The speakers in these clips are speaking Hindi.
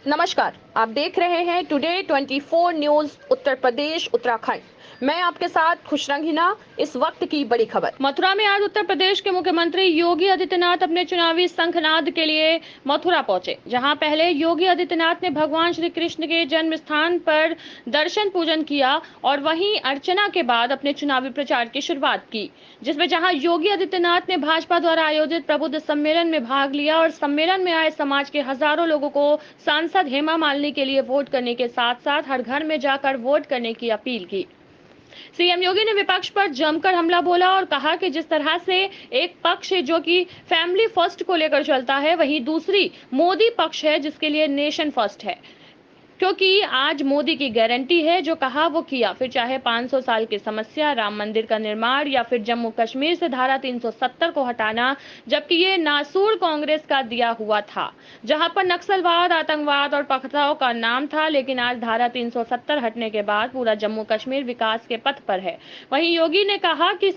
नमस्कार, आप देख रहे हैं टुडे 24 न्यूज उत्तर प्रदेश उत्तराखंड। मैं आपके साथ खुशरंग हिना। इस वक्त की बड़ी खबर। मथुरा में आज उत्तर प्रदेश के मुख्यमंत्री योगी आदित्यनाथ अपने चुनावी शंखनाद के लिए मथुरा पहुंचे, जहां पहले योगी आदित्यनाथ ने भगवान श्री कृष्ण के जन्म स्थान पर दर्शन पूजन किया और वहीं अर्चना के बाद अपने चुनावी प्रचार की शुरुआत की, जिसमें जहां योगी आदित्यनाथ ने भाजपा द्वारा आयोजित प्रबुद्ध सम्मेलन में भाग लिया और सम्मेलन में आए समाज के हजारों लोगों को सांसद हेमा मालिनी के लिए वोट करने के साथ साथ हर घर में जाकर वोट करने की अपील की। सीएम योगी ने विपक्ष पर जमकर हमला बोला और कहा कि जिस तरह से एक पक्ष है जो कि फैमिली फर्स्ट को लेकर चलता है, वहीं दूसरी मोदी पक्ष है जिसके लिए नेशन फर्स्ट है, क्योंकि आज मोदी की गारंटी है, जो कहा वो किया। फिर चाहे 500 साल की समस्या, राम मंदिर का निर्माण या फिर जम्मू कश्मीर से धारा 370 को हटाना, जबकि ये नासूर कांग्रेस का दिया हुआ था, जहां पर नक्सलवाद, आतंकवाद और पथराव का नाम था। लेकिन आज धारा 370 हटने के बाद पूरा जम्मू कश्मीर विकास के पथ पर है। वहीं योगी ने कहा कि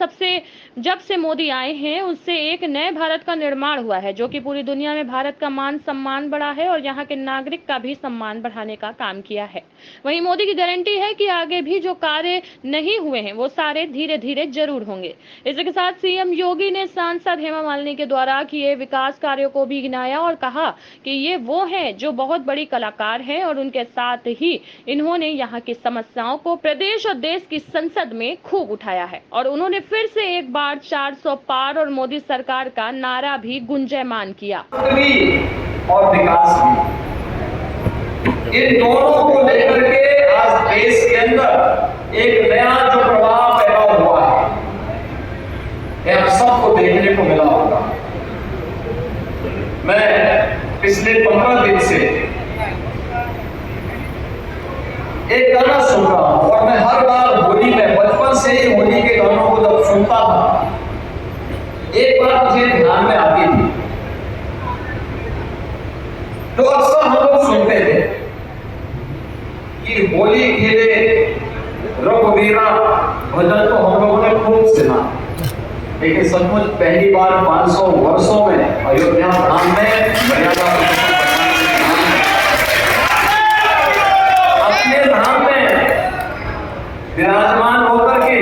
जब से मोदी आए हैं उससे एक नए भारत का निर्माण हुआ है, जो कि पूरी दुनिया में भारत का मान सम्मान बढ़ा है और यहाँ के नागरिक का भी सम्मान बढ़ाने का काम किया है। वहीं मोदी की गारंटी है कि आगे भी जो कार्य नहीं हुए हैं वो सारे धीरे धीरे जरूर होंगे। इसी के साथ सीएम योगी ने सांसद हेमा मालिनी के द्वारा किए विकास कार्यों को भी गिनाया और कहा कि ये वो हैं जो बहुत बड़ी कलाकार हैं और उनके साथ ही इन्होंने यहाँ की समस्याओं को प्रदेश और देश की संसद में खूब उठाया है और उन्होंने फिर से एक बार 400 पार और मोदी सरकार का नारा भी गुंजयमान किया। और विकास भी, इन दोनों को लेकर के आज देश के अंदर एक नया जो प्रभाव पैदा हुआ है, यह सबको देखने को मिला होगा। मैं पिछले 15 दिन से एक गाना सुन रहा हूं और मैं हर बार होली में, बचपन से ही होली के गानों को जब सुनता था, एक बात मुझे ध्यान में आती थी। तो अक्सर हम लोग सुनते थे कि होली खेले रघुवीरा, भजन तो हम लोगों ने खूब सुना, लेकिन सचमुच पहली बार 500 वर्षों में अयोध्या धाम में अपने धाम में विराजमान होकर के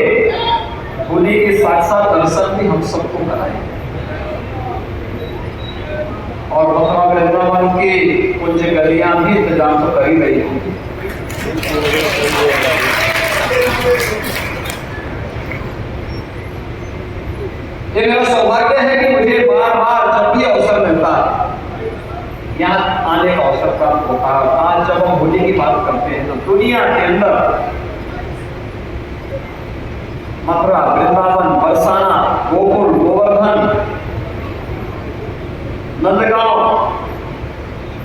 होली के साक्षात दर्शन भी हम सबको कराए और मथुरा वृंदावन की कुछ गलियां भी इंतजाम तो कर ही रही होंगी। ये मेरा सौभाग्य है कि मुझे बार बार जब भी अवसर मिलता है यहाँ आने का अवसर प्राप्त होता है। आज जब हम होली की बात करते हैं तो दुनिया के अंदर मथुरा, वृंदावन, बरसाना, गोकुल, गोवर्धन, नंदगांव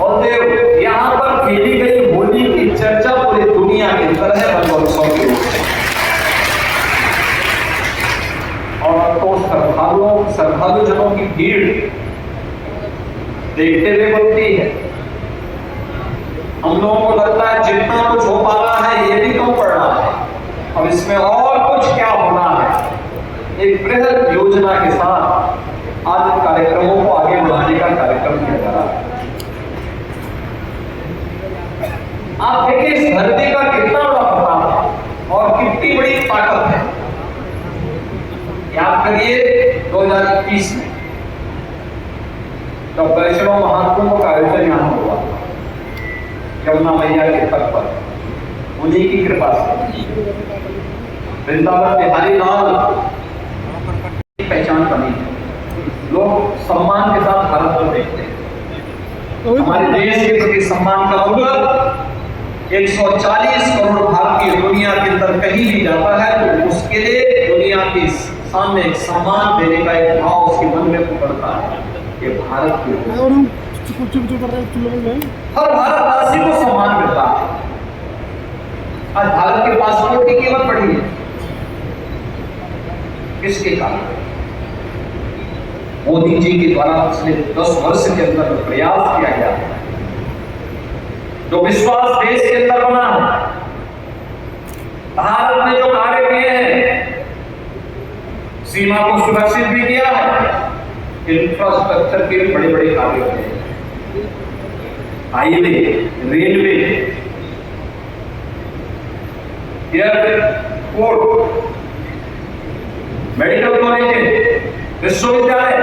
और देव, यहाँ पर खेली गई होली की चर्चा पूरी दुनिया के अंदर है वर्षों के और तो श्रद्धालु जनों की भीड़ देखते हुए बनती है। हम लोगों को लगता है जितना कुछ हो पा रहा है ये भी कम पड़ रहा है, अब इसमें और कुछ क्या होना है। एक बृहद योजना के साथ आज इन कार्यक्रमों को आगे बढ़ाने का कार्यक्रम किया जा रहा है। आप देखिए इस धरती का कितना बड़ा प्रताप है और कितनी बड़ी ताकत है। याद करिए 2021 में जब वैष्णव महाकुंभ का आयोजन यहां हुआ, यमुना मैया के तट पर, उन्हीं की कृपा से वृंदावन बिहारी लाल की पहचान बनी है। लोग सम्मान के साथ भारत को देखते हैं। हमारे देश के प्रति सम्मान का मतलब 140 करोड़ भारतीय दुनिया के अंदर कहीं भी जाता है तो उसके लिए दुनिया के सामने एक सम्मान देने का एक भाव उसके मन में पकड़ता है। ये भारत की हर भारतवासी को सम्मान मिलता है। आज भारत के पासपोर्ट की कीमत बढ़ी है, किसके कारण? मोदी जी के द्वारा पिछले 10 वर्ष के अंदर प्रयास किया गया है, जो विश्वास देश के अंदर बना है। भारत ने जो कार्य किए हैं, सीमा को सुरक्षित भी किया है, इंफ्रास्ट्रक्चर के भी बड़े बड़े कार्य किए हैं। Highway, railway, airport, medical college, विश्वविद्यालय,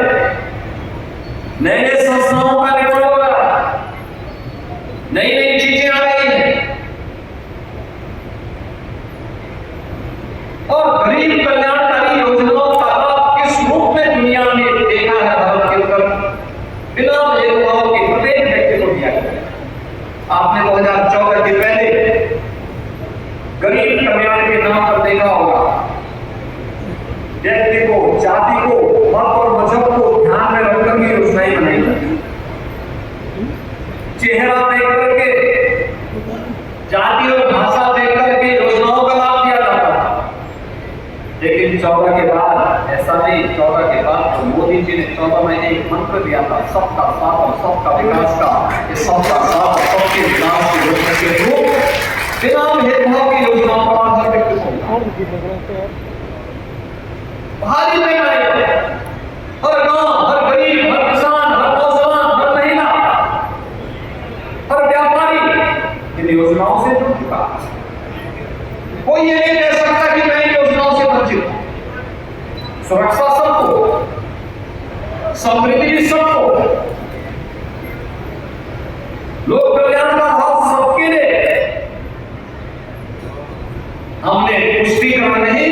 नए नए संस्थाओं का निर्माण हो रहा है, नई नई चीजें आ रही हैं और गरीब कल्याणकारी योजनाओं का लाभ किस रूप में दुनिया में देखा है भारत के अंदर बिना भेदभाव के प्रत्येक व्यक्ति को दिया गया। आपने 2014 के पहले गरीब कल्याण के नाम पर देखा होगा, व्यक्ति को, जाति को, मत और मजहब को ध्यान में रखकर के योजनाएं बनाई जाती, चेहरा देख करके, जाति और भाषा देख करके योजनाओं का लाभ दिया जाता था। लेकिन 14 के बाद ऐसा नहीं, 14 के बाद मोदी जी ने 14 महीने एक मंत्र दिया था, सबका साथ और सबका विकास का। ये सबका साथ और सबके विकास की योजना के रूप बिना भेदभाव की योजनाओं का आधार व्यक्ति को भारी पैमाने पर हर गांव, हर गरीब, हर किसान, हर नौजवान, हर महिला, हर व्यापारी इन योजनाओं से जुड़ चुका। कोई ये नहीं कह सकता कि मैं इन योजनाओं से वंचित हूं। सुरक्षा सबको, समृद्धि सबको, लोक कल्याण का भाव सबके लिए। हमने पुष्टिकरण नहीं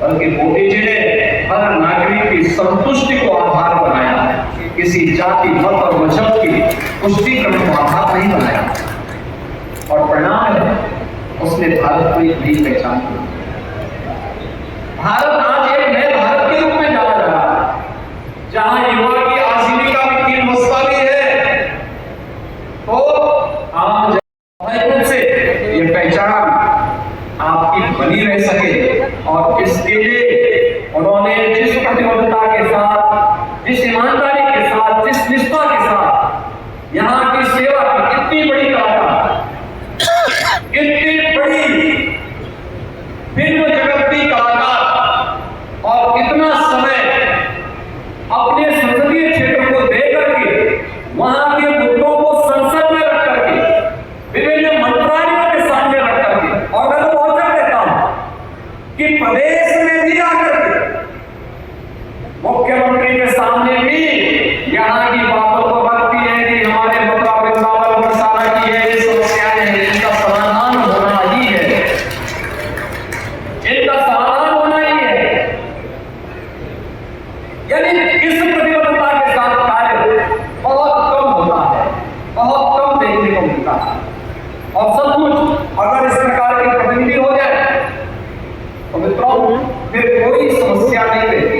बल्कि मोदी जी ने हर नागरिक की संतुष्टि को आधार बनाया है, किसी जाति, मत और मजहब की पुष्टिकरण को आधार नहीं बनाया। और परिणाम है उसने भारत को एक नई पहचान दी। भारत आज एक नए भारत के रूप में जाना जा रहा है, जहां युवा की आजीविका भी 3 मसला भी है। तो आम जनता से ये पहचान आपकी बनी रह सके और इसके लिए उन्होंने जिस प्रतिबद्धता के साथ, जिस ईमानदारी के साथ, जिस निष्ठा के साथ यहाँ की सेवा की, इतनी बड़ी कलाकार, इतनी बड़ी फिल्म जगत की कलाकार और इतना समय अपने संसदीय क्षेत्र को देकर के, वहां के मुद्दों को संसद में रख करके, विभिन्न मंत्रालयों के सामने रख करके, और मैं तो बहुत देता हूं कि प्रदेश में भी जाकर के मुख्यमंत्री के सामने भी यहाँ की बातों को रखती है कि हमारे मथुरा, वृंदावन, बरसाना की ये समस्याएं हैं, इनका समाधान होना ही है, इनका समाधान होना ही है। यानी इस प्रतिबद्धता के साथ कार्य बहुत कम होता है, बहुत कम देखने को मिलता है। और सचमुच अगर इस प्रकार के प्रतिनिधि हो जाए तो मित्रों फिर कोई समस्या नहीं रहती,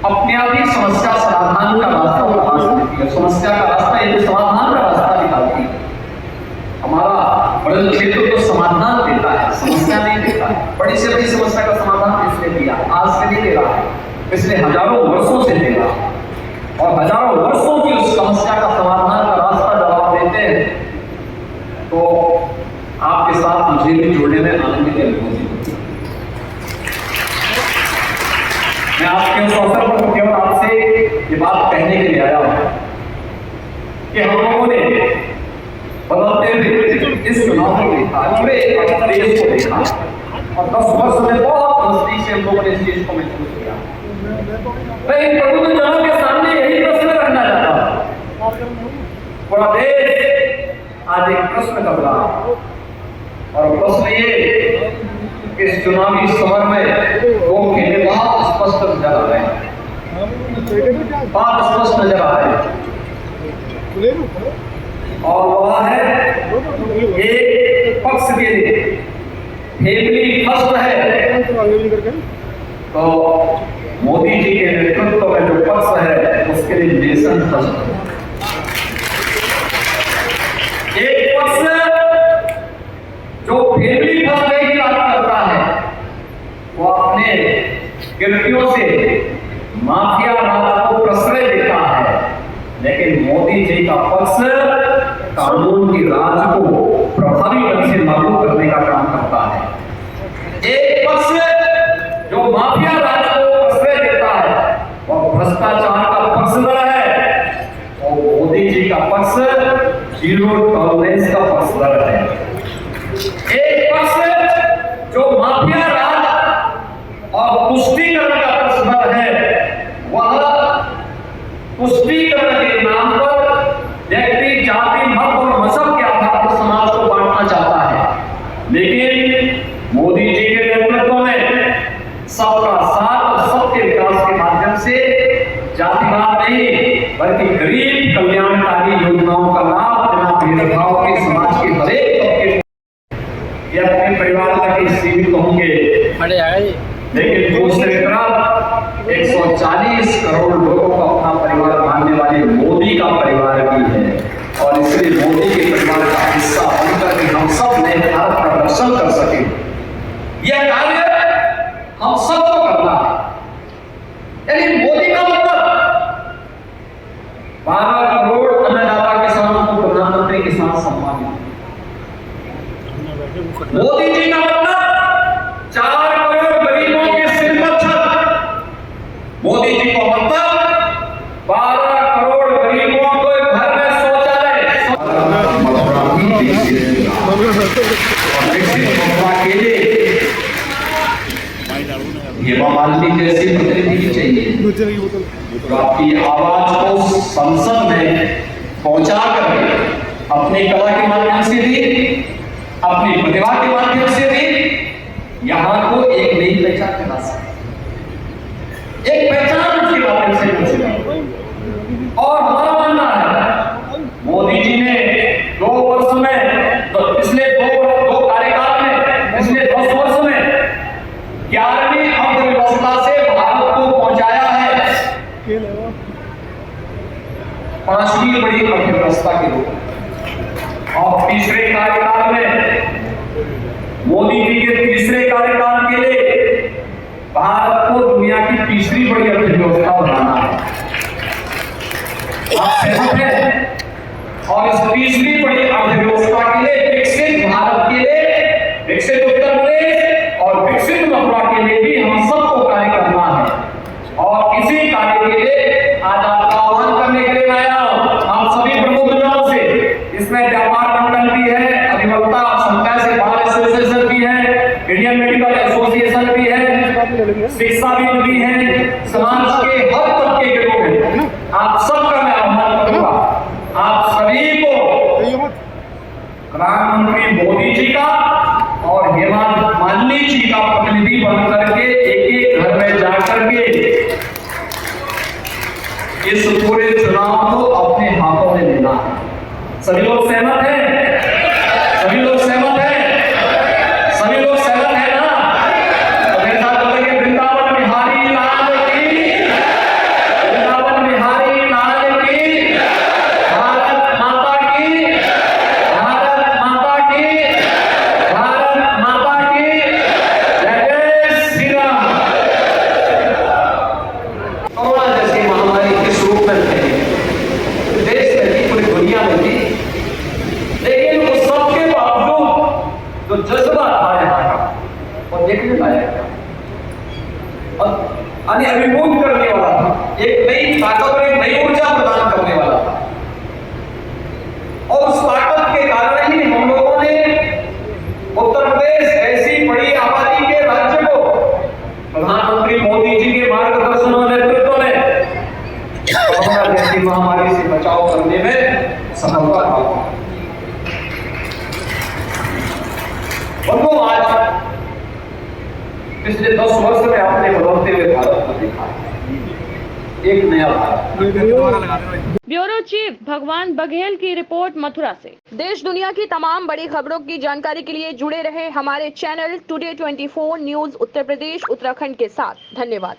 अपने आप ही समस्या समाधान का रास्ता तलाश लेती है, समस्या का रास्ता एक समाधान का रास्ता निकालती है। हमारा बड़े क्षेत्र तो समाधान देता है, समस्या नहीं देता है। बड़ी से बड़ी समस्या का समाधान इसने दिया, आज से नहीं दे रहा है, पिछले हजारों वर्षों से दे रहा है। और हजारों वर्षों की उस समस्या का समाधान का रास्ता जब आप देते हैं तो आपके साथ मुझे भी जोड़ने में आनंद की अनुभूति होती है। मैं आपके उस अवसर पर केवल आपसे ये बात कहने के लिए आया हूं कि हम लोगों ने बदलते हुए इस चुनाव को देखा, पूरे देश को देखा और 10 वर्ष में बहुत मस्ती से हम लोगों ने इस चीज को महसूस किया। मैं इन प्रबुद्ध जनों के सामने यही प्रश्न रखना चाहता हूं। पूरा देश आज एक प्रश्न कर रहा है और प्रश्न ये कि इस चुनावी समर में दो खेले बहुत स्पष्ट नजर आ रहे हैं, बहुत स्पष्ट नजर आ रहे हैं। और वह है एक पक्ष के लिए फैमिली फर्स्ट है, तो मोदी जी के नेतृत्व में जो पक्ष है उसके लिए नेशन फर्स्ट है। एक पक्ष जो फैमिली फर्स्ट की बात करता है वो अपने कृत्यों से माफिया राज को प्रश्रय देता है, लेकिन मोदी जी का पक्ष कानून की राज को प्रभावी ढंग से लागू करने का काम करता है। एक पक्ष जो माफिया राज को प्रश्रय देता है वह भ्रष्टाचार का पक्षधर है और मोदी जी का पक्ष जीरो टॉलरेंस का पक्षधर है। एक पक्ष जो माफिया राज और पुष्टिकरण का पक्षधर है, वह पुष्टिकरण के नाम पर व्यक्ति जाति मत और मजहब के आधार पर समाज को बांटना चाहता है। लेकिन मोदी जी के नेतृत्व में सबका साथ और सबके विकास के माध्यम से जातिवाद नहीं बल्कि गरीब कल्याणकारी योजनाओं का लाभ बिना भेदभाव के समाज के हरेक तबके ये अपने परिवार तक ही सीमित होंगे। लेकिन दूसरी तरफ 140 करोड़ लोगों को अपना परिवार मानने वाले मोदी का परिवार भी है और इसलिए मोदी के परिवार का हिस्सा बनकर के हम सब नए भारत का रक्षण कर सके, यह कार्य हम सबको करना है। यानी मोदी का मतलब 12 करोड़ अन्नदाता किसानों को प्रधानमंत्री किसान सम्मान, मोदी जी का मतलब 4 करोड़ गरीबों के सिर पर छत, मोदी जी को मतलब 12 करोड़ गरीबों को घर में शौचालय के लिए हेमा मालिनी जैसी प्रतिनिधि चाहिए जो आपकी आवाज को संसद में पहुंचा करके अपनी कला के माध्यम से भी, अपनी प्रतिभा के माध्यम से भी यहां को एक नई पहचान दिला सके, एक पहचान उसके माध्यम से मिल सके। और हमारा मानना है मोदी जी ने 2 वर्ष में, पिछले दो कार्यकाल में, पिछले 10 वर्ष में 11वीं अर्थव्यवस्था से भारत को पहुंचाया है 5वीं बड़ी अर्थव्यवस्था के रूप में। और तीसरे कार्यकाल में, मोदी जी के तीसरे कार्यकाल के लिए भारत को दुनिया की तीसरी बड़ी अर्थव्यवस्था बनाना है। आप सहमत हैं? और इस तीसरी बड़ी अर्थव्यवस्था के लिए, विकसित भारत के लिए, विकसित उत्तर प्रदेश और विकसित मथुरा के लिए भी हम सबको कार्य करना है। और इसी कार्य के लिए आज आपका आह्वान करने के लिए आया हम सभी प्रमुख जनों से। इसमें व्यापार मंडल भी है, अधिवक्ता संघ से बार एसोसिएशन भी है, इंडियन मेडिकल एसोसिएशन भी है, शिक्षा भी है, समाज के हर तबके के लोग हैं। आप सबका मैं आह्वान करूंगा, आप सभी को प्रधानमंत्री मोदी जी का और हेमा मालिनी जी का प्रतिनिधि बनकर के एक घर में जाकर के इस पूरे चुनाव को अपने हाथों में लेना है। सभी लोग सहमत हैं? सभी लोग सहमत हैं? सभी लोग सहमत हैं ना? तो मेरे साथ बोलेंगे वृंदावन बिहारी लाल की, वृंदावन बिहारी लाल की, भारत माता की, भारत माता की, भारत माता की जय जय श्री राम। कोरोना जैसी महामारी किस रूप में फैली, देश में थी, पूरी दुनिया में थी, लेकिन उस सबके बावजूद जो जज्बा था यहाँ का और देखने लायक था और अभिभूत करने वाला था, एक नई ताकत और एक नई ऊर्जा प्रदान करने वाला था। और उस ताकत के कारण ही हम लोगों ने उत्तर प्रदेश ऐसी बड़ी आबादी के राज्य को प्रधानमंत्री मोदी जी के मार्गदर्शन और नेतृत्व में कोरोना जैसी महामारी से बचाव करने में सफलता पाई। बंधु, आज पिछले 10 वर्ष में आपने बदलते हुए भारत को देखा, एक नया भारत। ब्यूरो चीफ भगवान बघेल की रिपोर्ट मथुरा से। देश दुनिया की तमाम बड़ी खबरों की जानकारी के लिए जुड़े रहे हमारे channel today 24 news Uttar Pradesh Uttarakhand के साथ। धन्यवाद।